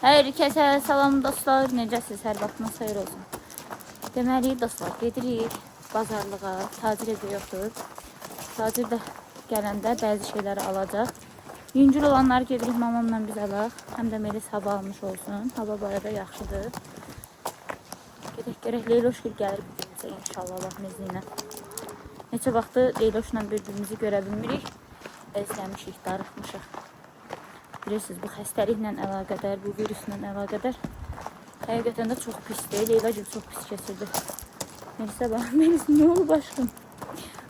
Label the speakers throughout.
Speaker 1: Hər kəsə salam dostlar, necəsiz? Hər vaxtınız xeyir olsun. Deməli dostlar, gedirik bazarlığa, tacir evdə yoxdur. Tacir də gələndə bəzi şeyləri alacaq. Yüngül olanları gedirik mamamla biz alaq. Həm də Melis hava almış olsun. Hava barədə yaxşıdır. Gedək görək, Leyloşgil gəlir bizimizə inşallah Allahın izni ilə. Neçə vaxtı Leyloşla bir-birimizi görə bilmirik. Əzləmişik, darıxmışıq. Bilirsiniz, bu xəstəliklə əlaqədar, bu virusla əlaqədar həqiqətən də çox pisdir. Leyla gibi çox pis keçirdi. Melis'e bax, Melis ne olub aşkım?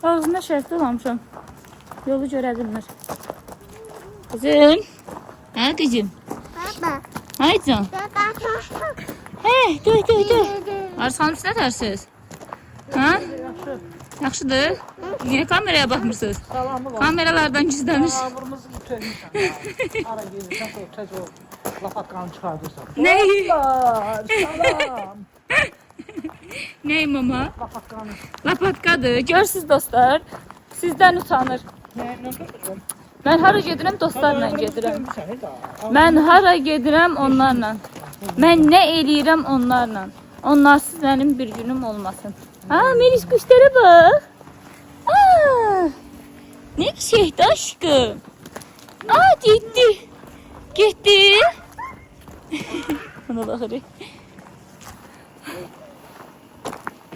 Speaker 1: Ağzında şərtli olamışam. Yolu görə bilmir. Kızım. Hə kızım?
Speaker 2: Baba.
Speaker 1: Haycan. Hey, dur. Arsanın üstünə tərsiniz. Ha? Yaxşıdır. Niye kameraya bakmırsınız? Kameralardan gizlenir.
Speaker 3: Ara gelirsen tez o lapatkanı çıkartırsan.
Speaker 1: Ne?
Speaker 3: Salam.
Speaker 1: Ney mama?
Speaker 3: Lapatkanı.
Speaker 1: Lapatkadır. Görsünüz dostlar. Sizden utanır. Ben hara gedirəm dostlarla gedirəm. Ben hara gedirəm onlarla. Ben ne eləyirəm onlarla. Onlarsız benim bir günüm olmasın. Aa, Melis kuşlara bak. Aa, ne şeydi aşkım. Aa, gitti. Gitti. Ona baxırıq.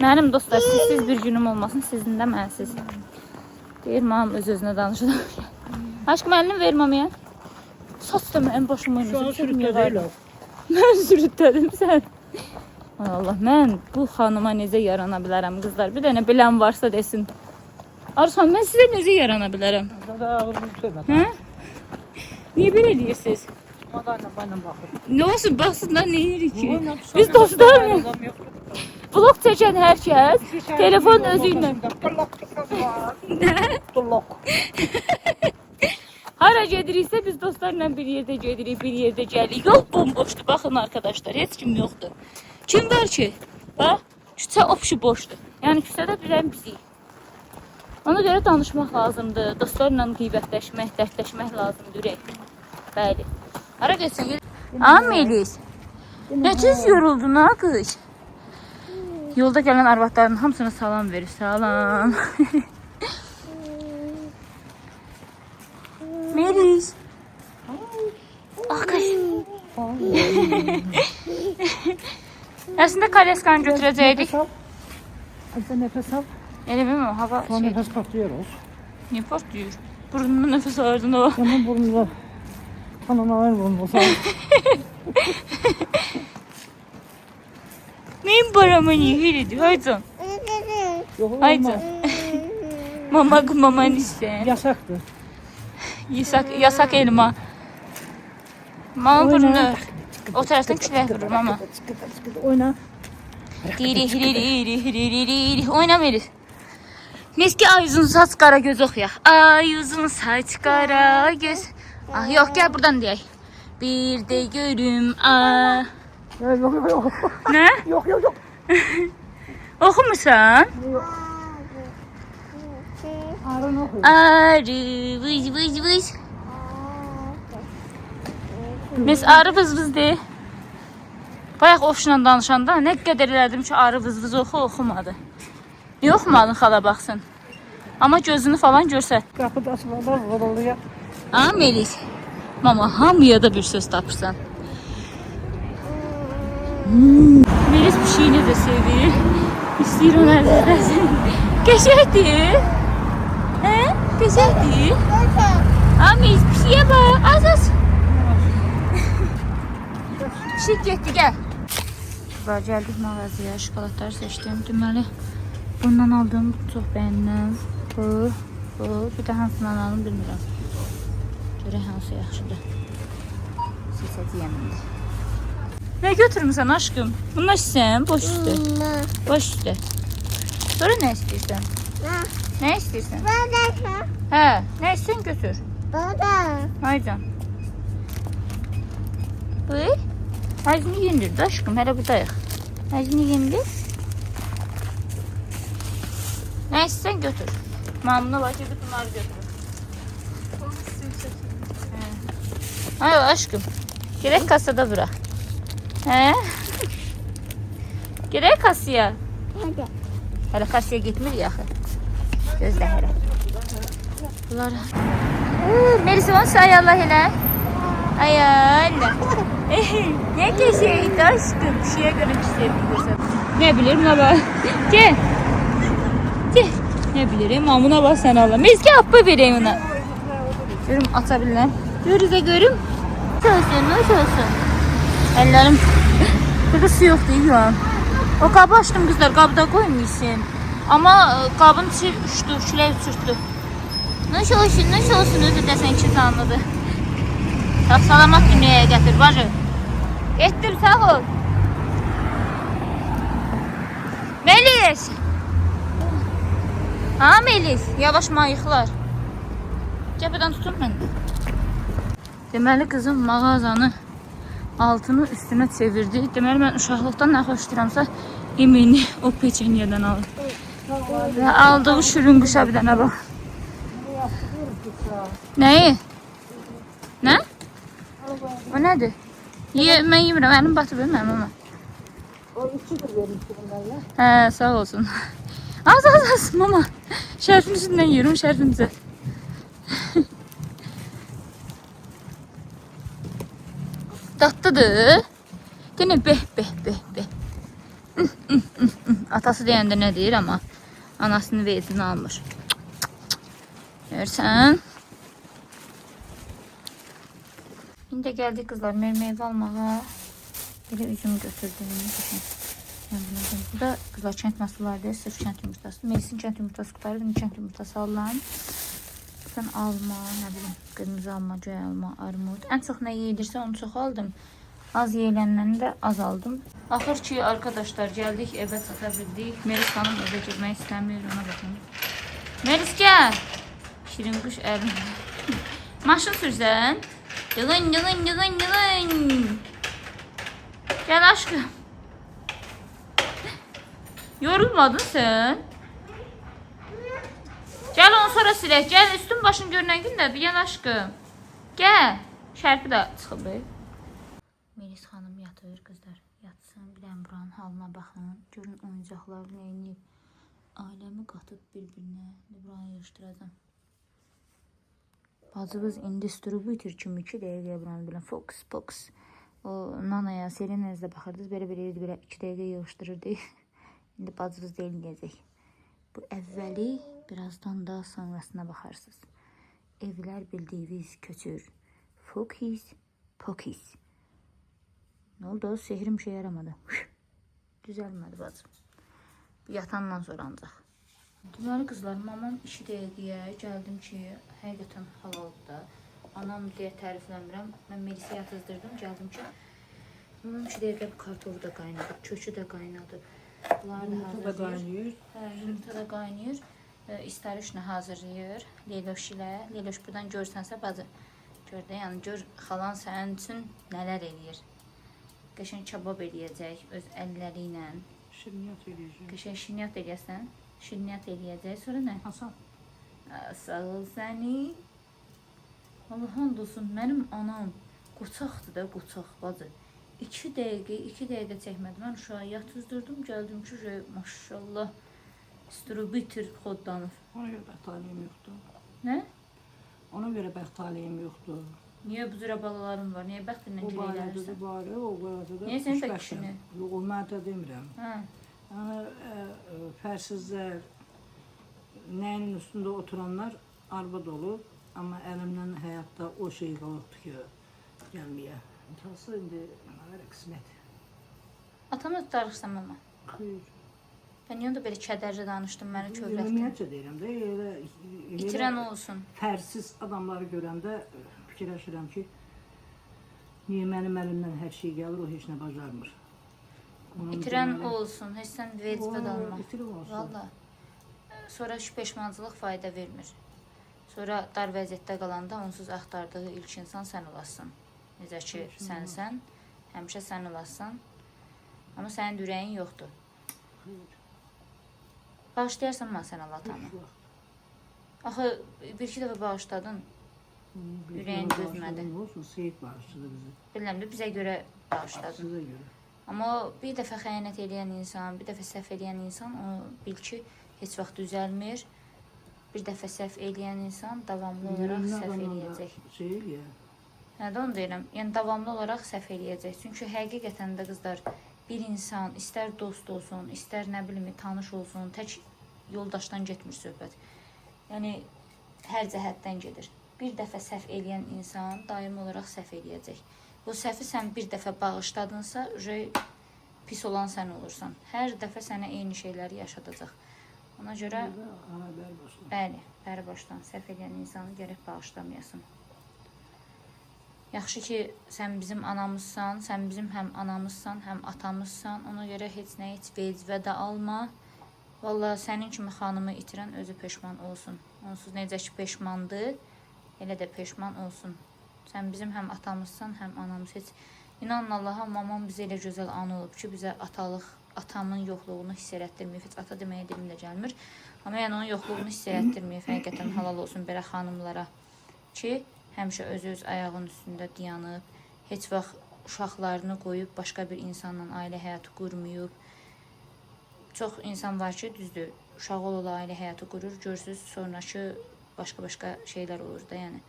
Speaker 1: Mənim dostlar, sizsiz bir günüm olmasın, sizin də mənsiz. Deyir, mamam öz-özünə danışır. Aşkım, əlini ver mamaya. Saç da mənim başıma
Speaker 3: Şu an
Speaker 1: oynasın.
Speaker 3: sürütlədiyle.
Speaker 1: Mən sürütlədim sən. Ay Allah, mən bu xanıma necə yarana bilərəm qızlar? Bir dənə bilən varsa desin. Arsan, mən sizə necə yarana bilərəm? Hə? Niyə belə deyirsiniz?
Speaker 3: Madayla bayla baxır.
Speaker 1: Ne olsun, baxsınlar, ne yerik ki? Biz dostlar mı? Vlog çəkən hər kəs telefon özü ilə.
Speaker 3: Dullok.
Speaker 1: Hara gediriksə biz dostlarla bir yerdə gedirik, bir yerdə gəlirik. Yol bomboşdur, baxın arkadaşlar, heç kim yoxdur. Kim var ki? Bax, küçə opşu boşdur. Yəni küçədə birən bizik. Ona görə danışmaq lazımdır. Dostlarla qeybətləşmək, dərdləşmək lazımdır ürək. Bəli. Hara getsən? Aa, Melis. Nə tez yoruldun ha qız? Yolda gələn arvadların hamısına salam verir. Salam. Melis. Akış. Aslında kalyaskanı götürəcəkdik.
Speaker 3: Sen nefes al.
Speaker 1: Elə bilməm, hava
Speaker 3: Sonra
Speaker 1: şey.
Speaker 3: nefes patlıyoruz.
Speaker 1: Niye patlıyor? Burnumda nefes ağırdın o.
Speaker 3: Hemen burnunda. Kanına ver burnunu.
Speaker 1: Benim paramı niye veriyordu? Haydi.
Speaker 3: Yok
Speaker 1: Haydi.
Speaker 3: olmaz.
Speaker 1: Maman iste.
Speaker 3: Yasaktır.
Speaker 1: Yasak elma. Mama burnunu. O taraftan külək vurur mama.
Speaker 3: Oyna.
Speaker 1: Oyna Melis. Meski ay uzun saç qara göz oxuyaq. Ay uzun saç qara göz. Ah, yox, gəl buradan deyək. Bir də görüm.
Speaker 3: Yok.
Speaker 1: Nə?
Speaker 3: Yok.
Speaker 1: Oxumursan?
Speaker 3: Arın oku.
Speaker 1: Arı vız. Mes arı vız de. Bayaq oxşla danışanda nə qədər elədim ki, arı vız oxumadı. Niyə oxumadın xala baxsın? Amma gözünü falan görsət.
Speaker 3: Kapıda açmalar vuruluyor.
Speaker 1: Ha Melis? Mama, hamıya da bir söz tapırsan. Melis bir şeyini də sevir. İstəyir onu əzələsin. Qəşəkdir. Hə? Qəşəkdir. Ha Melis, bir şeyə bax. Az. Pişik getdi, gəl. Var, gəldik mağazaya, şokoladlar seçdim. Deməli, bundan aldığım çox bəyəndim. Bu. Bir də hansından alım bilmirəm. Görək hansı yaxşıdır. Seçəcəyəm indi. Nə götürmüsən aşkım? Bunlar sən, boş üstü. Boş üstü. Sonra nə istəyirsən? Nə istəyirsən? Hə, nə istəyirsən götür. Haycan. Bıy. Həcini yendir aşkım, hələ budayıq. Həcini yendir. Nə istəyirsən götür. Mamına başı bunları götür. Hayır aşkım. Gerek kasada bırak. Hə? Gedək kasaya.
Speaker 2: Hadi.
Speaker 1: Hələ kasaya getmirik axı. Gözlə hələ. Bunlar... Melisa onu say Allah elə. Ay Allah. Ne geçeydi aşkım? Bir şeye göre çizebilirsin. Ne bilirim ne var? Gel. Gel. Ne bilirim amına bak sen Allah. Mezgi apı vereyim ona. Görüm atabilirler. Görüze görüm. Nasıl olsun? Ellerim. Burada su yok değil şu an. O kabı açtım kızlar. Kabı koymuşsun. Ama kabın içi uçtu. Şuraya uçurttu. Nasıl olsun özü desen ki anladı. Tak salamat dünyaya getir bacı. Ettir sağ ol. Melis. Ha Melis. Yavaş mayıqlar. Cəbədən tutun məndə. Deməli qızım mağazanı altını üstünə çevirdi. Deməli mən uşaqlıqdan nə xoşlayıramsa imini o peçeniyədən aldım. Və aldığı şürüngüşə bir dənə bax. Nəyi? Nə? O nədir? Mən yemirəm, əlim batıb mənim ama.
Speaker 3: O 2 vermişdi bunlarla.
Speaker 1: Hə, sağ olsun. Az mama. Şərfin üstündən yiyorum, şərfinizi. Tatlıdır. Gene beh. Atası deyəndə nə deyir amma anasını veyzini almır. Görsən. İndi gəldik qızlar meyvə almağa. Belə üzüm götürdüm. Bu da qızlar kənd məhsullarıdır. Sırf kənd yumurtası. Meysin kənd yumurtası qutarıdır. Kənd yumurtası alıram. Buradan alma, nə bilim, qırmızı alma, göy alma, armud. Ən çox nə yedirsə onu çox aldım. Az yeyilənlərini də az aldım. Axır ki arkadaşlar gəldik, evə çata bildik. Melis xanım evə girmək istəmir, ona baxın. Melis gəl. Şirin quş əlində. Maşın sürsən. Yığın. Gel aşkım. Yorulmadın sen. Gel onu sonra silək. Gel üstün başın görünən gün də bir gel aşkım. Gel. Şərfi də çıxıb. Melis xanım yatır qızlar. Yatsın. Bir dənə buranın halına baxın. Görün oyuncaqlar neyini. Ailəmi qatıb bir-birinə. Buranı yığışdıracağım. Bacımız indi distributor kimi 2 dəqiqəyə buranı bilən Fox. O Nanaya, Selena'ya da baxırdınız. Belə 2 dəqiqə yığışdırırdı. İndi bacımız deyilməyəcək. Bu əvvəli birazdan da sonrasına baxarsınız. Evlər bildiyiniz köçür. Fokus. Ne oldu? Sehrim şey yaramadı. Düzəlmədi bacım. Bu yatandan sonra ancaq. Deməli qızlar, mamam 2 dəqiqəyə gəldim ki, həqiqətən halaldır. Anam deyə tərifləmirəm. Mən Melis'i yatızdırdım, gəldim ki, mamam 2 dəqiqə kartofu da qaynadı, kökü də qaynadı. Bunları da hazırlayır. Yumurta da qaynayır. İstərişlə hazırlayır. Leyloş ilə. Leyloş buradan görsənsə bacı. Gör də, yəni gör xalan sənin üçün nələr eləyir. Qəşəng kebab eləyəcək öz əlləri ilə.
Speaker 3: Şirniyyat eləyəcək.
Speaker 1: Qəşəng şirniyyat eləyəsən. Şirniyyat eləyəcək. Sonra nə?
Speaker 3: Hasan.
Speaker 1: Sağ ol səni. Allah'ın olsun, mənim anam qoçaqdır da, qoçaq bacı. 2 dəqiqə çəkmədi. Mən uşağı yatızdırdım, gəldim ki, maşallah distributor xodlanır.
Speaker 3: Ona görə bəxt taliyim yoxdur.
Speaker 1: Nə?
Speaker 3: Ona görə bəxt taliyim yoxdur.
Speaker 1: Niyə bu cürə balalarım var? Niyə bəxtinlə girəylərsən?
Speaker 3: O barədə da
Speaker 1: Niyə sən tək kişini?
Speaker 3: Yox, o mən də demirəm.
Speaker 1: Hə.
Speaker 3: Yəni, fərsizlər, nəyin üstündə oturanlar arvad olur. Amma əlimdən həyatda o şey qalibdir ki, gəlməyə. Tası indi mənə qismət.
Speaker 1: Atamı tutarırsan mama?
Speaker 3: Xeyr.
Speaker 1: Ben niyə onda belə kədərli danışdım, məni kövrətdim?
Speaker 3: Ümumiyyətcə deyirəm də, elə
Speaker 1: İtirən olsun.
Speaker 3: Fərsiz adamları görəndə fikirləşirəm ki, niyə mənim əlimdən hər şey gəlir, o heç nə bacarmır.
Speaker 1: İtirən olsun, heç sən vecibə qalma.
Speaker 3: İtirən olsun.
Speaker 1: Valla. Sonra peşmancılıq fayda vermir. Sonra dar vəziyyətdə qalanda onsuz axtardığı ilk insan sən olasın. Necə ki, sənsən, həmişə sən olasın. Amma sənin ürəyin yoxdur. Bağışlayarsan mən sən Allah tanı. Axı, bir-iki dəfə bağışladın, ürəyin dözmədi.
Speaker 3: Olsun, Seyid bağışladı bizi.
Speaker 1: Bilməm də bizə görə bağışladın.
Speaker 3: Sizə görə.
Speaker 1: Amma bir dəfə xəyanət edən insan, bir dəfə səhv edən insan, onu bil ki, heç vaxt düzəlmir. Bir dəfə səhv edən insan davamlı olaraq səhv eləyəcək.
Speaker 3: Şey ya.
Speaker 1: Hə, də onu deyirəm. Yəni davamlı olaraq səhv eləyəcək. Çünki həqiqətən də qızlar, bir insan istər dost olsun, istər nə bilim tanış olsun, tək yoldaşdan getmir söhbət. Yəni hər cəhətdən gedir. Bir dəfə səhv eləyən insan daimi olaraq səhv eləyəcək. Bu səhvi sən bir dəfə bağışladınsa, pis olan sən olursan. Hər dəfə sənə eyni şeyləri yaşadacaq. Ona görə bəli, bəri başdan səhv edən insanı gərək bağışlamayasın. Yaxşı ki, sən bizim anamızsan, sən bizim həm anamızsan, həm atamızsan. Ona görə heç nə heç vecvə də alma. Vallahi sənin kimi xanımı itirən özü peşman olsun. Onsuz necə ki peşmandır, elə də peşman olsun. Sən bizim həm atamızsan, həm anamız. Heç inanın Allaha, mamam bizə elə gözəl anı olub ki, bizə atamın yoxluğunu hiss elətdirməyib. Heç ata deməyə dilim də gəlmir. Amma yəni onun yoxluğunu hiss elətdirməyib. Həqiqətən halal olsun belə xanımlara ki, həmişə öz ayağının üstündə dayanıb, heç vaxt uşaqlarını qoyub başqa bir insanla ailə həyatı qurmayıb. Çox insan var ki, düzdür, uşağı ola ailə həyatı qurur, görürsüz, sonraki başqa şeylər olur da, yəni.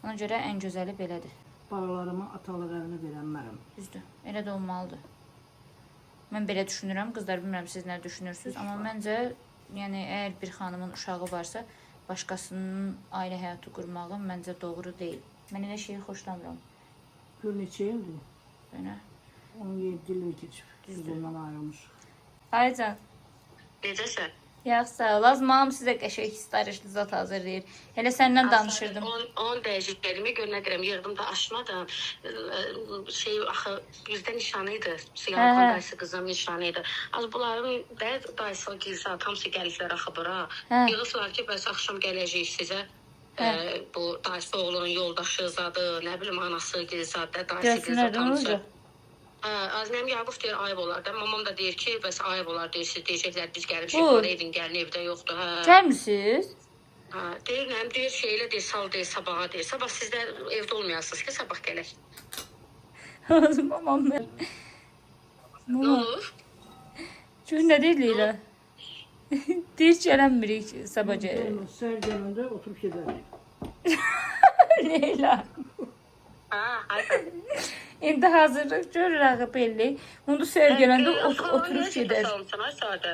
Speaker 1: Ona görə ən gözəli belədir.
Speaker 3: Balalarıma atalıq əlinə verənmərəm.
Speaker 1: Düzdür, elə də olmalıdır. Mən belə düşünürəm, qızlar, bilmirəm siz nə düşünürsünüz, amma məncə, yəni əgər bir xanımın uşağı varsa, başqasının ailə həyatı qurmağı məncə doğru deyil. Mən elə şeyi xoşlamıram.
Speaker 3: Gör neçə ildir?
Speaker 1: Belə.
Speaker 3: 17 il keçib. Biz ondan ayrılmışıq.
Speaker 1: Aycan.
Speaker 2: Necəsən?
Speaker 1: Yaxşı, sağ ol. Lazım sizə qəşəng istarişli zat hazırlayır. Elə səndən danışırdım.
Speaker 2: 10 dəqiqə gəlmə gör nə deyirəm, yığdım da aşma da şey axı bizdə nişanı idi. Siyahın dayısı qızım nişanı idi. Az bunların dayısı gilsə hamısı gəliblər axı bura. Yığıflar ki, bəs axşam gələcəyik sizə. Bu dayısı oğlunun yoldaşı zadı, nə bilim anası gilzadə, dayısı gilzadə hamısı. Azmiyəm Yaqub deyir, ayıb olar da. Mamam da deyir ki, bəs ayıb olar deyir, siz deyəcəklər, biz gəlmişik, bana edin, gəlin, evdə yoxdur.
Speaker 1: Gəlmişsiniz?
Speaker 2: Deyirəm, deyir, şeylə deyir, sal deyir, sabaha deyir. Sabah siz də evdə olmayasınız ki, sabah gələk.
Speaker 1: Mamam mən.
Speaker 2: Nə olur?
Speaker 1: Çünki nə deyir Leyla? Deyir ki, gələnmirik sabah gələk.
Speaker 3: Səhər gələndə oturub gedərik.
Speaker 1: Leyla.
Speaker 2: Hayır.
Speaker 1: İndi hazırlıq görürək belli. Onu səhər gələndə oturub gedər.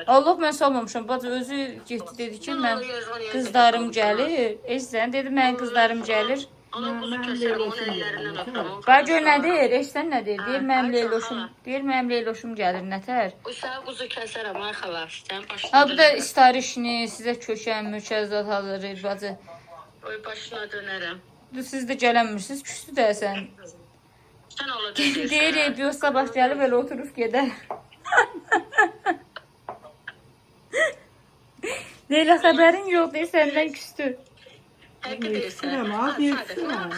Speaker 1: Allah, mən salmamışam. Bacı özü getdi, dedi ki, mən qızlarım gəlir. Eşsən, dedi, mən qızlarım gəlir.
Speaker 2: Mən Leyloşum gəlir.
Speaker 1: Bax, gör nə deyir, eşsən nə deyir? Deyir, mənim Leyloşum gəlir, nətər?
Speaker 2: Uşağı quzu kəsərəm, ay xala.
Speaker 1: Ha, bu da istarişini, sizə köşən, mürkəzat hazırlayır, bacı.
Speaker 2: Oy, başına dönərəm.
Speaker 1: Siz də gələnmirsiniz, küstü dəsən.
Speaker 2: Sən olacaq.
Speaker 1: Deyir, bir sabah gəlib, elə oturub gedər. Leyla, xəbərin yox, deyir, səndən küstü.
Speaker 2: Həqiqə deyirsən.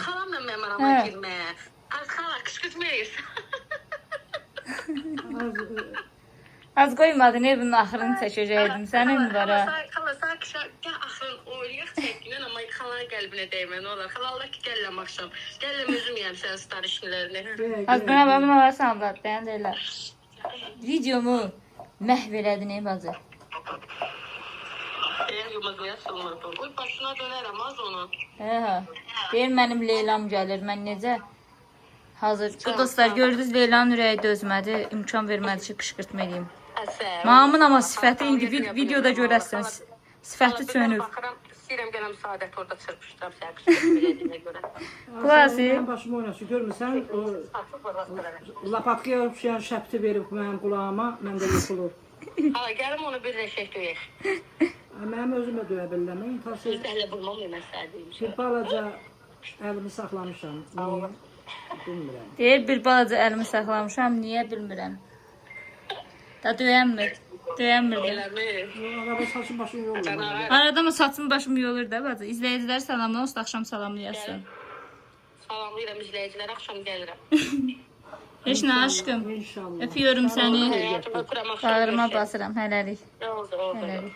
Speaker 2: Xalamla mənim arama girməyə. Xala, qışqırtmayız.
Speaker 1: Az qoymadın, evin axırını çəkəcəkdim. Sənin mi var ha?
Speaker 2: Xala, sən axırın oynayaq çəkilən, amma xalanın qəlbinə dəymə, nə olar? Xala, Allah ki, gəlləm axşam. Gəlləm özüm yiyəm sənin starişkilərini.
Speaker 1: Az buna babın havası anlat, dayan Leyla. Videomu məhv elədin, ey bacı.
Speaker 2: Yumazmaya sığmırdım. Oy, başına dönərəm, az onu.
Speaker 1: Deyir, mənim Leylam gəlir, mən necə? Hazır. Bu dostlar, gördünüz, Leylanın ürəyi dözmədi, imkan vermədi ki, qışqırtma edeyim. Mamın amma sifəti indi videoda görəsən, sifəti çönür.
Speaker 2: İstəyirəm gələm Saadət orada çırpışdıram səni qışqırtma ediyinə görə.
Speaker 1: Klasi.
Speaker 3: Mənim başım oynasın, görmürsən, lapatkaya yapışayan şəpti verib mənim qulağıma, məndə yıxılır.
Speaker 2: Hala, gəlim onu bir rəşək döyək.
Speaker 3: Mənim özümə döyə bilirəm, intası
Speaker 2: Üzərlə bulmam məsələdiyim.
Speaker 3: bir balaca əlimi saxlamışam, niyə? Bilmirəm.
Speaker 1: Deyir, bir balaca əlimi saxlamışam, niyə bilmirəm. Da döyənmir.
Speaker 3: Araba saçım başım yollar.
Speaker 1: Arada mı saçım başım yolur da bacı. İzləyicilər salamla, olsa axşam salamlayasın.
Speaker 2: Salamlayıram izləyicilər, axşam gəlirəm.
Speaker 1: Heç nə aşkım.
Speaker 3: İnşallah.
Speaker 1: Öpüyorum səni.
Speaker 2: Həyatımı kuram axşam.
Speaker 1: Bağrıma basıram, hələlik.
Speaker 2: Nə oldu?
Speaker 1: Hələlik.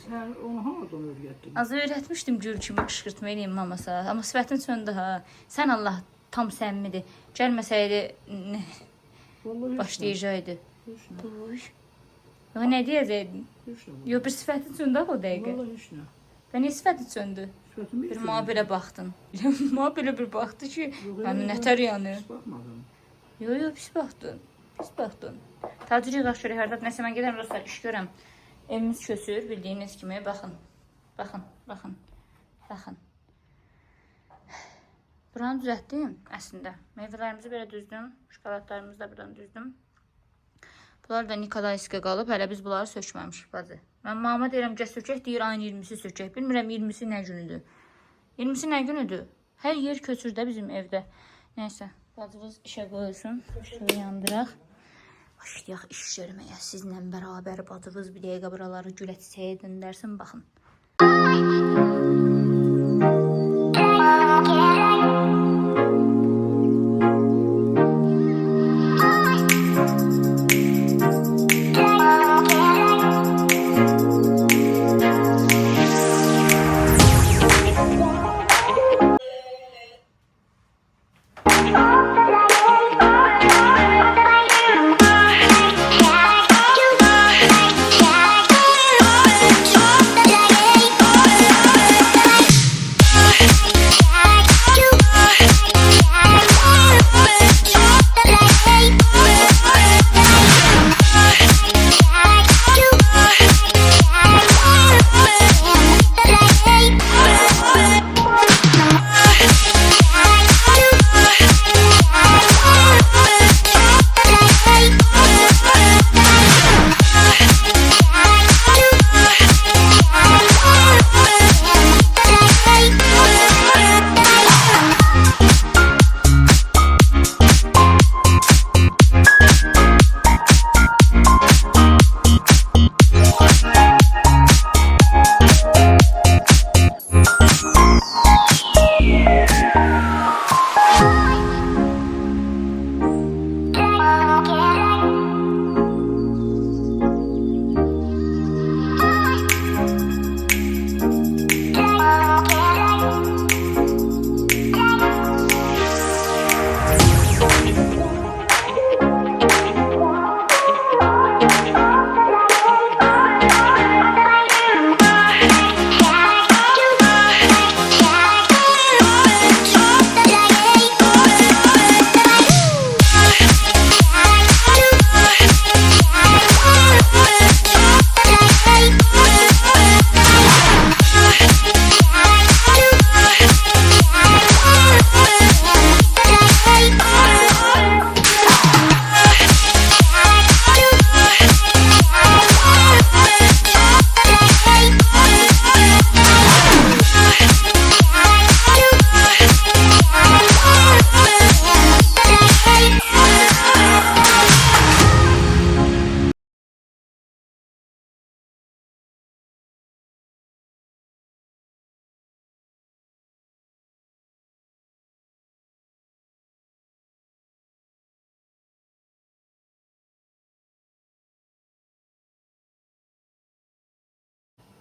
Speaker 3: Sən onu haradan öyrətdin?
Speaker 1: Az öyrətmişdim gül kimi qışqırtma eləyim mamasa. Amma sifətin söndü ha. Sən Allah tam səmimidir. Gəlməsəydi
Speaker 3: Vallahi
Speaker 1: başlayacaqdı.
Speaker 3: Heç nə.
Speaker 1: Uy. Ya nə deyəcəkdin?
Speaker 3: Heç nə.
Speaker 1: Yo, bir sifəti söndü o dəqiqə.
Speaker 3: Vallahi heç nə.
Speaker 1: Və niyə sifəti söndü?
Speaker 3: Sifətim
Speaker 1: Bir
Speaker 3: heç
Speaker 1: mənə belə baxdın. Mənə belə bir baxdı ki, yəni nətər yəni.
Speaker 3: Heç baxmadım.
Speaker 1: Yo, pis baxdın. Pis baxdın. Tacir yığaq şöyle hərdə. Nəsə mən gedəm dostlar, iş görəm. Evimiz kösür, bildiyiniz kimi. Baxın. Baxın, baxın. Baxın. Buranı düzəltdim əslində. Meyvələrimizi belə düzdüm. Şokoladlarımızı da buradan düzdüm. Bunlar da Nikolayskə qalıb. Hələ biz bunları sökməmişik bacı. Mən mama deyirəm, gəl sökək, deyir ayın 20-si sökək. Bilmirəm 20-si nə günüdür. 20-si nə günüdür? Hər yer köçür də bizim evdə. Nəysə, bacımız işə qoyulsun. Şöyle yandıraq. Başlayaq iş görməyə. Sizlə bərabər bacımız bir dəqiqə buraları gülə çiçəyə döndərsin. Baxın.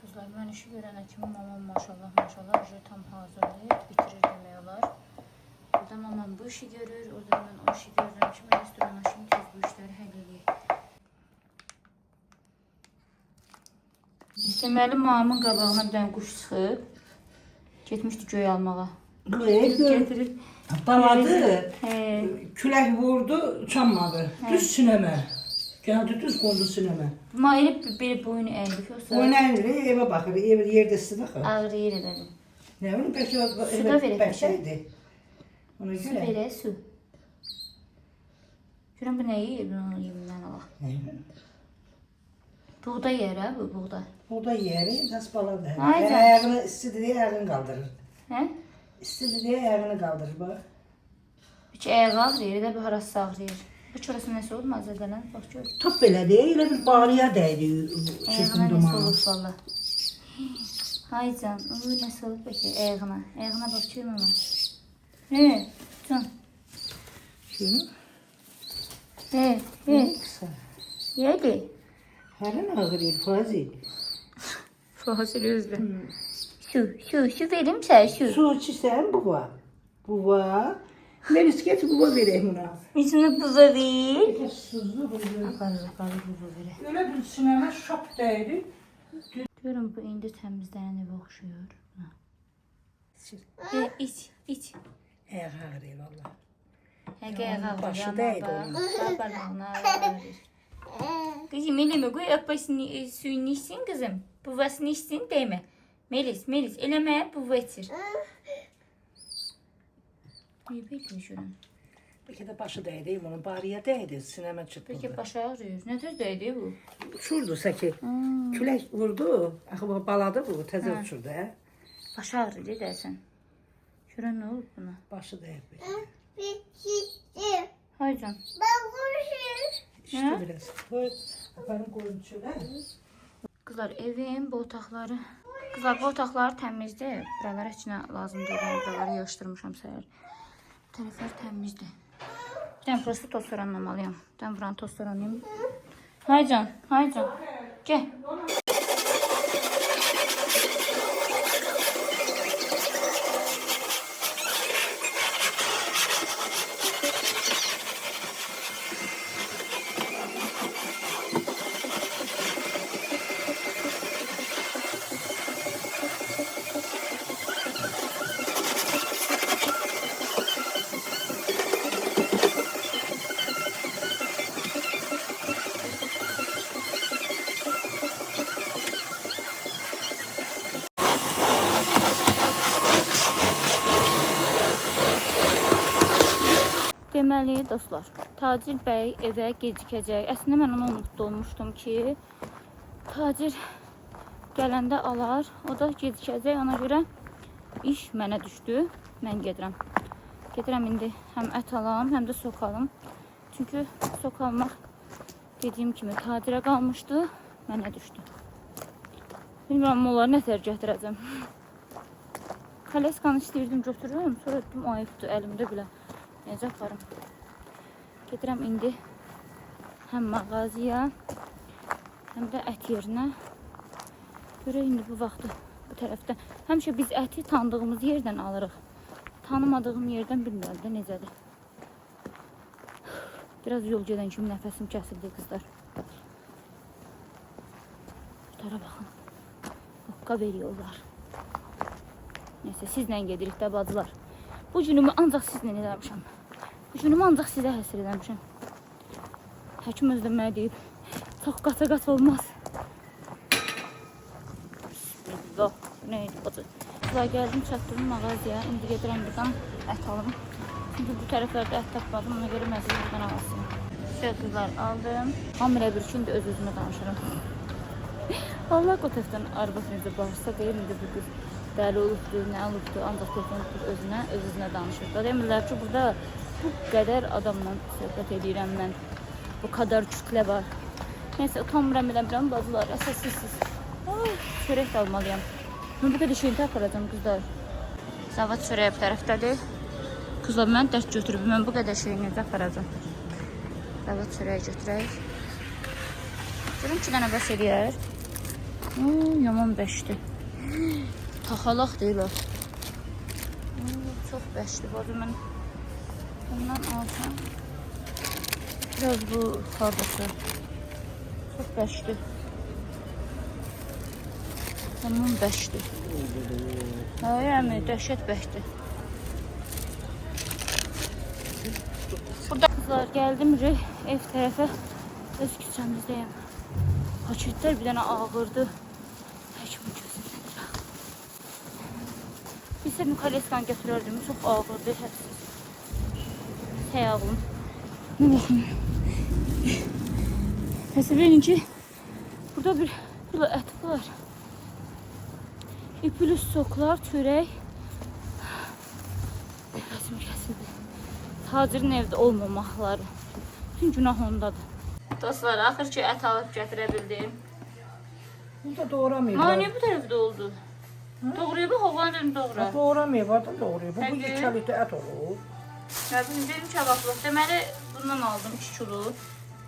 Speaker 1: Kızlar, mən işi görənə kimi mamam maşallah tam hazırlayıb bitirir demək olar. Burada mamam bu işi görür, orada mən o işi görürəm ki, mən restoran aşım tez bu işləri həll eləyir. Deməli, mamamın qabağına bir dənə quş çıxıb, getmişdi göy almağa. Getirib.
Speaker 3: Baladı,
Speaker 1: He.
Speaker 3: külək vurdu, uçanmadı. Düz sinəmə. Gəldi düz qondu sinəmə.
Speaker 1: Ma elə bir boyun əyildi ki, o saat
Speaker 3: Oynayır, evə baxır, evə yerdə isti baxır.
Speaker 1: ağrıyır elədim.
Speaker 3: Nə bilim, bəlkə
Speaker 1: Suda verək
Speaker 3: bəlkəydi. Ona
Speaker 1: Su
Speaker 3: görə.
Speaker 1: verək, su. Görəm bu nə yiyir, bunu yemindən alaq.
Speaker 3: Nə bilim.
Speaker 1: Buğda yer hə, bu buğda.
Speaker 3: Burada yeri, tas baladır.
Speaker 1: Ay canım.
Speaker 3: Ayağını istidir deyə ayağını qaldırır.
Speaker 1: Hə?
Speaker 3: İstidir deyə ayağını qaldırır, bax.
Speaker 1: Hiç ayağı ağrıyır, elə bir harası ağrıyır. Bu çorası nəsə oldu mazədən, bax gör.
Speaker 3: Top belədir, elə bir bağrıya dəydi çirkin
Speaker 1: Ayağına nəsə
Speaker 3: dumanı.
Speaker 1: olub valla. Hay can, uy nəsə olub bəlkə ayağına. Ayağına bax görüm ama. He, can.
Speaker 3: Şunu.
Speaker 1: He.
Speaker 3: Kısa.
Speaker 1: Yedi.
Speaker 3: Həlin ağrıyır, Fazil.
Speaker 1: Fasil özlü. Su verim sən, su.
Speaker 3: Su içirsən, bu var. Bu var. Melis get buza vereyim buna.
Speaker 1: İçini buza ver.
Speaker 3: Sızlı buza.
Speaker 1: Qarı buza ver.
Speaker 3: Öyle bir sinema şap değdi.
Speaker 1: Görün bu indi təmizlənib oxşuyur. İç.
Speaker 3: Eğer ağrıyor valla.
Speaker 1: Həqiqət
Speaker 3: Başı değdi onun.
Speaker 1: Babalağına verir. Kızım eleme koy akbasını suyunu içsin kızım. Buvasını içsin değme. Melis eleme buva içir. İyi bekliyorum.
Speaker 3: Belki de başı değdi onun. Bariye değdi. Sinema çıktı.
Speaker 1: Peki başı ağrıyor. Ne tür değdi bu?
Speaker 3: Uçurdu seki. Külək vurdu. Axı bu baladı bu. Təzə uçurdu.
Speaker 1: Başı ağrıyor dersen. Şura ne oldu buna?
Speaker 3: Başı değdi.
Speaker 1: Haycan.
Speaker 3: İşte biraz. Koy. Aparım koyun içine.
Speaker 1: Kızlar evin bu otaqları. Kızlar bu otaqları təmizdir. Buralara heç nə lazım deyil. Yəni buraları yığışdırmışam səhər. Bu tərəflər təmizdir. Bir dənə prosto toz soranlamalıyam. Bir dənə buranı toz soranlayayım. Haycan. Gəl. Deməli dostlar, Tacir bəy evə gecikəcək. Əslində mən ona mutlu olmuşdum ki, Tacir gələndə alar, o da gecikəcək. Ona görə iş mənə düşdü. Mən gedirəm. Gedirəm indi həm ət alam, həm də sok alım. Çünki sok almaq dediyim kimi Tacirə qalmışdı, mənə düşdü. Bilmirəm, onları nətər gətirəcəm. Koleskanı istəyirdim götürürüm, sonra etdim ayıbdır əlimdə bilə. Necə aparım? Gedirəm indi həm mağazaya, həm də ət yerinə. Görək indi bu vaxtı bu tərəfdə. Həmişə biz əti tanıdığımız yerdən alırıq. Tanımadığım yerdən bilmirəm də necədir. Biraz yol gedən kimi nəfəsim kəsildi qızlar. Bu tara baxın. Hoqqa veriyorlar. Neyse sizlə gedirik də bacılar. Bu günümü ancaq sizlə eləmişəm. Bu günümü ancaq sizə həsr eləmişəm. Həkim özdə mənə deyib, çox qaça-qaç olmaz. Bismillah. Neydi bacı? Qızlar gəldim, çatdım mağazaya. İndi gedirəm buradan ət alım. Çünki bu tərəflərdə ət tapmadım. Ona görə məcbur buradan alasıyım. Şöyle qızlar aldım. Hamıra bir üçün də öz-özümə danışıram. Allah qotəfdən arvad necə bağırsa deyir, indi bu qız dəli olubdur, nə olubdur, ancaq telefondur öz-özünə danışır. Demirlər ki, burada bu qədər adamla söhbət edirəm mən. Bu kadar kütlə var. Neyse, utanmıram eləmirəm, bacılar, əsassızsız. Çörək də almalıyam. Mən bu qədər şeyini aparacam, qızlar. Zavad çörək bu tərəfdədir. Qızlar, mən dərd götürüb, mən bu qədər şeyini necə aparacam. Zavad çörək götürək. Görüm ki, dənə bəs eləyər. Yaman bəşdir. Taxalaq deyirlər. Çox bəşdir. Bacı, mən bundan alsam. Biraz bu hardası. Çox bəşdir. Yaman bəşdir. Yəni, dəhşət bəşdir. Burada kızlar gəldim ev tərəfə. Öz küçəmizdəyəm. Paketlər bir dənə ağırdı. Həkimin gözündədir. Biz də mükaleskan götürürdüm. Çox ağırdı, hədsiz. Ayağım. Ne bakın. Mesela birinci burada bir et var. İpülüs soklar, çörək. Nəfəsim kəsildi. Tacirin evdə olmamaqları. Bütün günah ondadır. Dostlar, axır ki ət alıb gətirə bildim.
Speaker 3: Burada doğramayıb.
Speaker 1: Niyə bu tərəfdə oldu? Doğrayıb, havanı dedim doğra.
Speaker 3: Doğramayıb, da doğrayıb. Bu 2 litre ət olur.
Speaker 1: Dedim kəbablıq. Deməli, bundan aldım 2 kilo.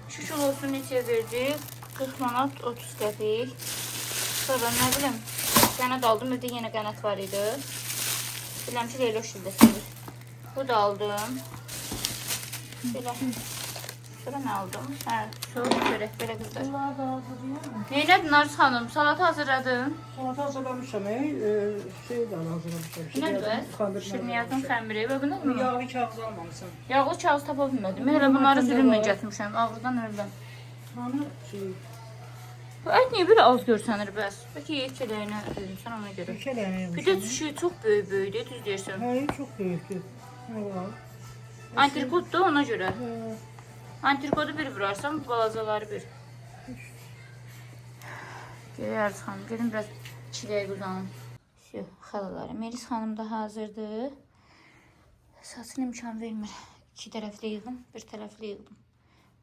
Speaker 1: 2 kilosunu neçəyə verdik? 40 manat 30 qəpik. Sonra nə bilim, qənət aldım. Evdə yenə qənət var idi. Biləm ki, Leyloş da sevir. Bu da aldım. Belə. Sonra nə aldım? Hə, soğuk çörək belə qızlar.
Speaker 3: Bunlar da hazırlayalım.
Speaker 1: Neylədin Arzu xanım? Salat hazırladın.
Speaker 3: Salata hazırlamışam. Şey de hazırlamışam.
Speaker 1: Nədir bəs? Şirniyatın xəmiri və bu nədir?
Speaker 3: Yağlı kağız almamışam.
Speaker 1: Yağlı kağız tapa bilmədim. Elə bunları zülmlə gətirmişəm. Ağrıdan ölüm.
Speaker 3: Hani şey,
Speaker 1: Bu ət niyə belə az görsənir bəs? Bəlkə yeyib çələyinə sən ona görə.
Speaker 3: ülkeləyim.
Speaker 1: Bir də düşüyü çox böyük-böyükdür, düz deyirsən.
Speaker 3: Hayır, çok büyüktü. Ne var?
Speaker 1: Antrikotdur ona görə.
Speaker 3: Ee,
Speaker 1: Antrikodu bir vurarsan, bu balacaları bir. Görəriz xanım, gelin biraz çiləyə uzanın. Şu xalaları. Melis xanım da hazırdır. Saçını imkan vermir. İki tərəfli yığdım, bir tərəfli yığdım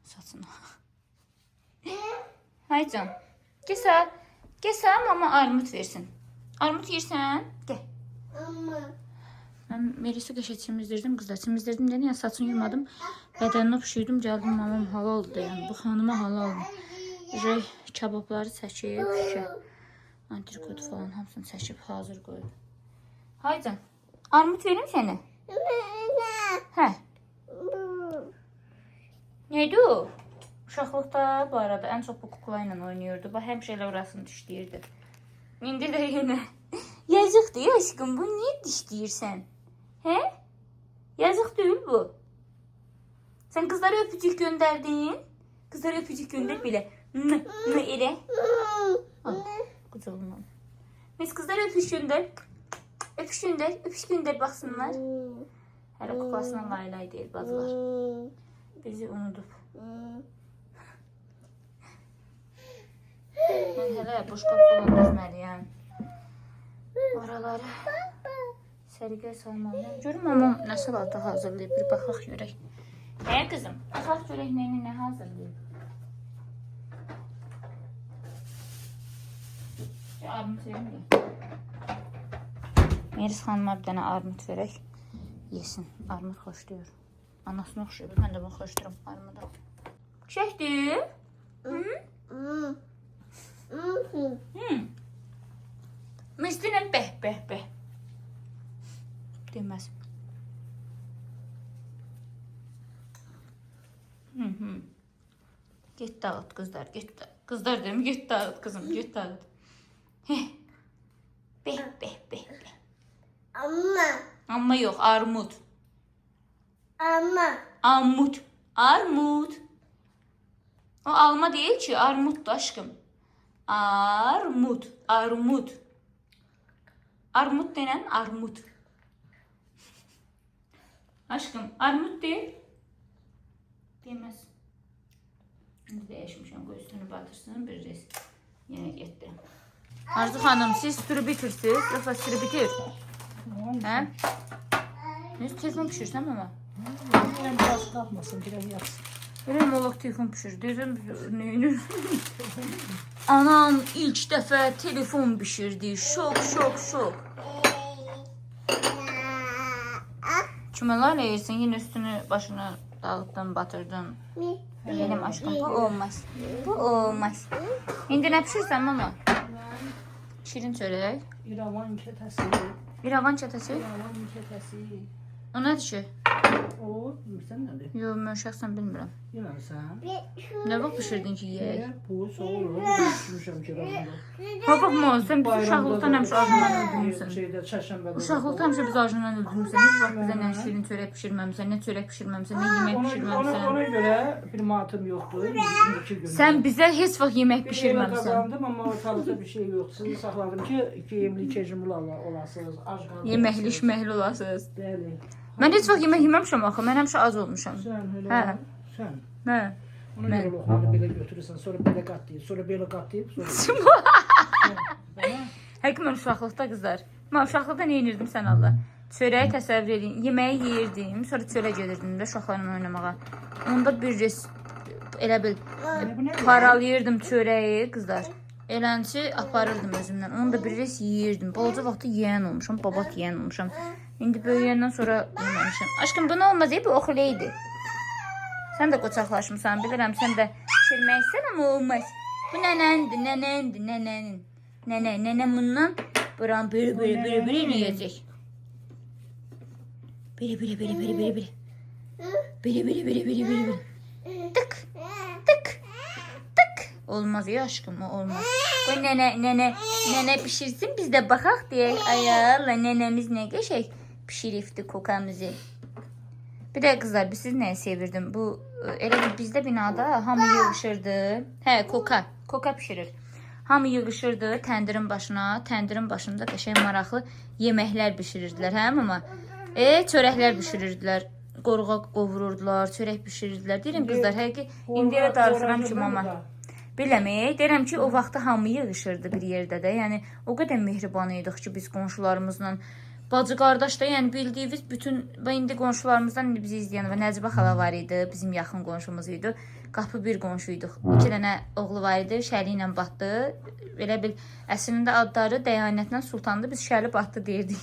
Speaker 1: saçını. Hay can. Gəsə mama armut versin. Armut yersən? Gəl. Mən Melis'i qəşə çimizdirdim qızlar. Çimizdirdim dedim ya saçını yumadım. Bədənini pişirdim gəldim mamam halaldır yəni. Bu xanıma halaldır. Ürək kababları çəkib şüşə. Antrikodu falan hamısını çəkib hazır qoyub. Haycan. Armut verim sənə? Hə. Neydi o? Uşaqlıqda bu arada ən çox bu kukla ilə oynayırdı. Bax həmişə elə orasını dişləyirdi. İndi də yenə. Yazıqdır ya aşkım, bu niyə dişləyirsən? Hə? Yazıq deyil bu. Sən qızlara öpücük göndərdin. Qızlara öpücük göndər belə. Elə. Qucağımdan. Biz qızlara öpüş göndər. Öpüş göndər baxsınlar. Hələ kuklasına laylay deyil bazılar. Bizi unudub. Mən hələ boşqab falan düzməliyəm. Oraları sərgə salmalıyım. Görüm mamam nə salata hazırlayıb. Bir baxaq görək. Hə qızım, baxaq görək nə hazırlayıb. Armut verim də. Melis xanıma bir dənə armut verək. Yesin. Armut xoşlayır. Anasını oxşayır. Mən də bunu xoşlayıram armuda. Çəkdir. Mislinə bəh. Deməz. Get dağıt qızlar, get dağıt. Qızlar deyim, get dağıt qızım, get dağıt. Bəh. Amma yox, armud. Armud. O alma deyil ki, armuddur aşkım. Armud. Armud denən armud. Aşkım, armud deyil. Deməz. İndi dəyişmişəm, qoy üstünü batırsın, bir rez. Yenə getdi. Arzu xanım, siz sürü bitirsiniz, yoxsa sürü bitir? Hə? Neyse, telefon pişirsən ama?
Speaker 3: Biraz kalkmasın, biraz yatsın.
Speaker 1: Benim oğlak telefon pişir. Dedim, neyini? Anam ilk dəfə telefon pişirdi. Şok. Kümələrlə yersin, yine üstünü başını dağıttın, batırdın. Benim aşkım, bu olmaz. İndi nə pişirsən mama? Şirin çörək.
Speaker 3: İravan ketəsi.
Speaker 1: İravan çətəsi. O nədir ki?
Speaker 3: O, bilmirsən nədir?
Speaker 1: Yox, mən şəxsən bilmirəm.
Speaker 3: Yeməlisən.
Speaker 1: Nə vaxt pişirdin ki, yeyək?
Speaker 3: Bu, soğur, düşmüşəm ki, ravanda.
Speaker 1: Babaqma, sən biz uşaqlıqdan həmişə acından öldürmüşsən.
Speaker 3: Şeydə, çərşənbədə.
Speaker 1: Uşaqlıqdan həmişə biz acından öldürmüşsən. Heç vaxt bizə nə şirin çörək pişirməmsən, nə çörək pişirməmsən, nə yemək pişirməmsən.
Speaker 3: Ona görə bir matım yoxdur. 2 gün.
Speaker 1: Sən bizə heç vaxt yemək
Speaker 3: Bir
Speaker 1: pişirməmsən.
Speaker 3: qazandım, amma ortalıqda bir şey yox. Sizi saxladım ki, 2 yemli kecimli olasınız.
Speaker 1: Yeməkli, işməkli olasınız.
Speaker 3: Bəli.
Speaker 1: Mən heç vaxt yemək yeməmişəm axı. Mən həmişə az olmuşam.
Speaker 3: Sən elə.
Speaker 1: Hə.
Speaker 3: Sən.
Speaker 1: Hə.
Speaker 3: Ona görə loxmanı belə götürürsən, sonra belə qatlayıb, sonra belə qatlayıb, sonra.
Speaker 1: Həqiqətən mən uşaqlıqda qızlar. Mən uşaqlıqda nə edirdim sən Allah? Çörəyi təsəvvür edin. Yeməyi yeyirdim, sonra çölə gedirdim də uşaqlarla oynamağa. Onda bir res elə bil paralayırdım çörəyi qızlar. Elənçi aparırdım özümdən. Onu da bir res yeyirdim. Balaca vaxtı yeyən olmuşam, babat yeyən olmuşam. İndi böyüyəndən sonra yeməmişəm. Aşkım bu nə olmaz, bu oxuleydi. Sən də qoçaqlaşmışsan, bilirəm. Sən də pişirmək istəyirsən, amma olmaz. Bu nənəndir. Nənəm bundan buran bürü yiyəcək. Belə. Belə. Tık. Olmaz ya aşkım, o olmaz. Qoy nənə pişirsin, biz də baxaq deyək. Ay Allah, nənəmiz nə qəşəng pişiribdi kokamızı. Bir də qızlar, biz siz nəyi sevirdim? Bu elə bir bizdə binada hamı yığışırdı. Hə, koka pişirir. Hamı yığışırdı təndirin başına. Təndirin başında qəşəng maraqlı yeməklər bişirirdilər, hə mama? Çörəklər bişirirdilər. Qoruğa qovururdular, çörək bişirirdilər. Deyirəm qızlar, həqiqi indiyə darıxıram ki, mama. Biləmək, deyirəm ki, o vaxtda hamı yığışırdı bir yerdə də. Yəni, o qədər mehriban idik ki, biz qonşularımızla. Bacı qardaş da, yəni bildiyiniz bütün, indi qonşularımızdan indi bizi izləyən və Nəcibə xala var idi, bizim yaxın qonşumuz idi. Qapı bir qonşuyduq. 2 dənə oğlu var idi, Şəli ilə batdı. Belə bil, əslində adları Dəyanətlə Sultandı, biz Şəli batdı deyirdik.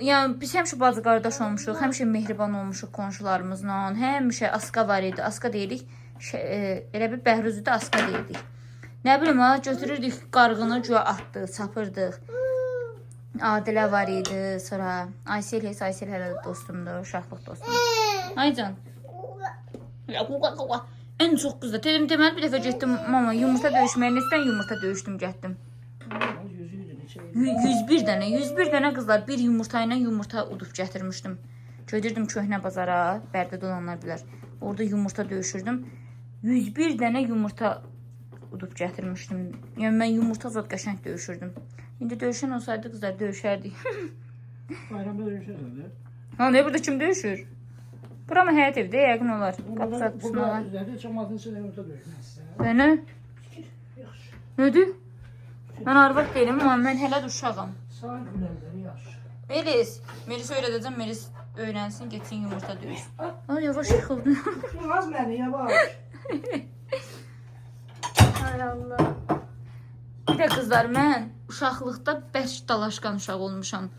Speaker 1: Yəni, biz həmişə bacı qardaş olmuşuq, həmişə mehriban olmuşuq qonşularımızla. Həmişə Aska var idi, Aska deyirik. Elə bir Bəhruzü də Aska deyirdik. Nə bilim ha, götürürdük qarğını güya atdıq, çapırdıq. Adilə var idi, sonra Aysel hələ dostumdur, uşaqlıq dostumdur. Ay can. Ən çox qızda. Deməli bir dəfə getdim, mama yumurta döyüşməyə, neçədən yumurta döyüşdüm, getdim. 101 dənə qızlar, bir yumurta ilə yumurta udub gətirmişdim. Gedirdim köhnə bazara, Bərdədə olanlar bilər. Orada yumurta döyüşürdüm. 101 dənə yumurta udub gətirmişdim. Yəni mən yumurta zad qəşəng döyüşürdüm. İndi döyüşən olsaydı qızlar döyüşərdik.
Speaker 3: Bayramda döyüşürlər.
Speaker 1: Ha, ne burada kim döyüşür? Bura mı həyat evdə yəqin olar. Qapı satmışsın olar.
Speaker 3: Burada cəmatın içində yumurta döyüşməzsə.
Speaker 1: Və nə? Nədir? Mən arvad deyiləm, amma mən hələ də uşağam.
Speaker 3: Sağ gülərləri yaş.
Speaker 1: Melis öyrədəcəm, Melis öyrənsin, getsin yumurta döyüş. Ay, yavaş yıxıldın.
Speaker 3: Yılmaz məni, yavaş.
Speaker 1: Ay Allah. Bir də qızlar, mən uşaqlıqda bəş dalaşqan uşaq olmuşam.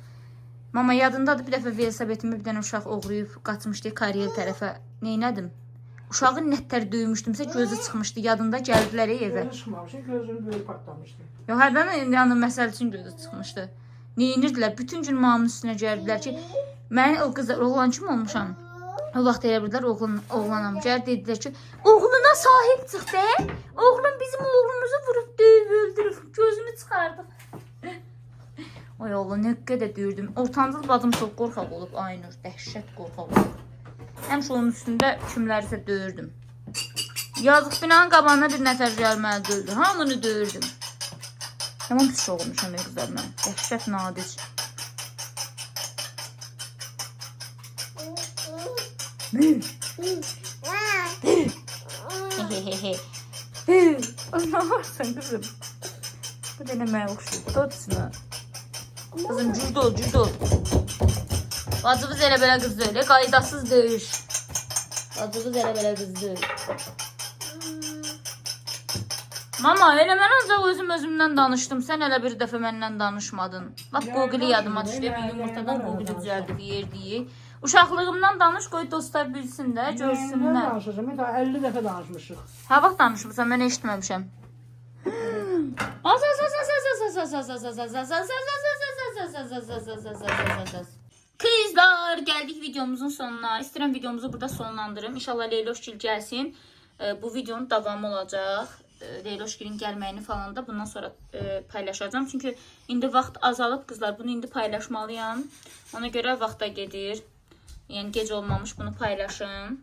Speaker 1: Mama yadındadır, bir dəfə velosipedimi bir dənə uşaq oğruyub, qaçmışdı karyer tərəfə. Neynədim? Uşağın nətlər döymüşdümsə gözü çıxmışdı, yadında gəldilər evə.
Speaker 3: Gözü çıxmamışdı, gözünün böyük partlamışdı.
Speaker 1: Yox, hərdən yəni məsəl üçün gözü çıxmışdı. Neyinirdilər? Bütün gün mamın üstünə gəldilər ki, mən o qızlar, oğlan kim olmuşam? O vaxt elə bildilər, oğlanam. Gəl dedilər ki, oğluna sahib çıx de. Oğlum bizim oğlumuzu vurub, döyüb, öldürüb, gözünü çıxardıq. Oy oğlum, nə qədər döyürdüm. Ortancıl bacım çox qorxaq olub, Aynur, dəhşət qorxaq olub. Həmişə onun üstündə kimlərisə döyürdüm. Yazıq binanın qabağına bir nəfər gəlməli döyürdü. Hamını döyürdüm. Yaman pis olmuşam qızlar mən. Dəhşət nadir. Ay, nə varsan qızım? Bu da eləməyə oxşuyur. Totsuna. Kızım cürdol. Bacımız elə belə qız deyil. Qaydasız döyüş. Bacımız elə belə qız deyil. Mama, elə mən ancaq özümdən danışdım. Sən elə bir dəfə məndən danışmadın. Lap Google yadıma düşdü. Bir yumurtadan Google düzəldi deyirdik. Uşaqlığımdan danış, qoy dostlar bilsin də, görsünlər.
Speaker 3: Mən danışacağım, 50 dəfə danışmışıq.
Speaker 1: Hə vaxt danışmısan, mən eşitməmişəm. Kızlar, gəldik videomuzun sonuna. İstəyirəm videomuzu burada sonlandırım. İnşallah Leyloşgil gəlsin. Bu videonun davamı olacaq. Leyloşgilin gəlməyini falan da bundan sonra paylaşacağım. Çünki indi vaxt azalıb qızlar. Bunu indi paylaşmalıyam. Ona görə vaxta gedir. Yəni gec olmamış bunu paylaşım.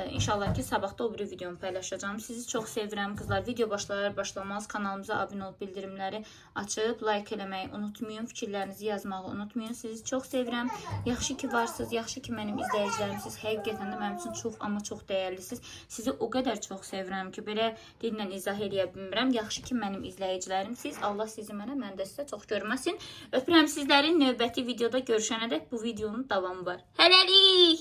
Speaker 1: İnşallah ki sabahda o bir videomu paylaşacağım. Sizi çox sevirəm qızlar. Video başlamaz kanalımıza abunə olub bildirimləri açıb like eləməyi unutmayın. Fikirlərinizi yazmağı unutmayın. Sizi çox sevirəm. Yaxşı ki varsınız. Yaxşı ki mənim izləyicilərim. Siz həqiqətən də mənim üçün çox amma çox dəyərlisiniz. Sizi o qədər çox sevirəm ki belə dillə izah eləyə bilmirəm. Yaxşı ki mənim izləyicilərim siz. Allah sizi mənə, mən də sizə çox görməsin. Öpürəm sizləri. Növbəti videoda görüşənədək bu videonun davamı var. Hələlik!